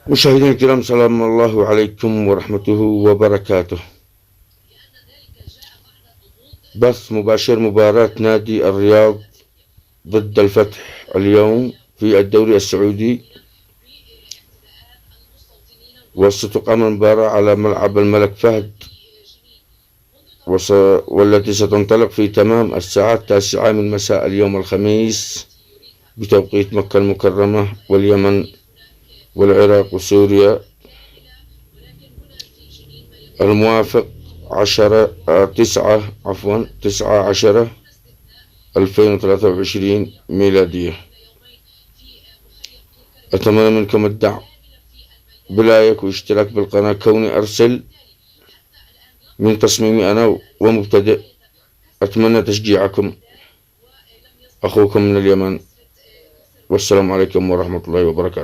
مشاهدينا الكرام، سلام الله عليكم ورحمته وبركاته. بث مباشر مباراة نادي الرياض ضد الفتح اليوم في الدوري السعودي، وستقام المباراة على ملعب الملك فهد، والتي ستنطلق في تمام الساعة 9 من مساء اليوم الخميس بتوقيت مكة المكرمة واليمن والعراق وسوريا، الموافق 9/10/2023 ميلادية. أتمنى منكم الدعم بلايك واشتراك بالقناة، كوني أرسل من تصميمي أنا ومبتدئ. أتمنى تشجيعكم. أخوكم من اليمن، والسلام عليكم ورحمة الله وبركاته.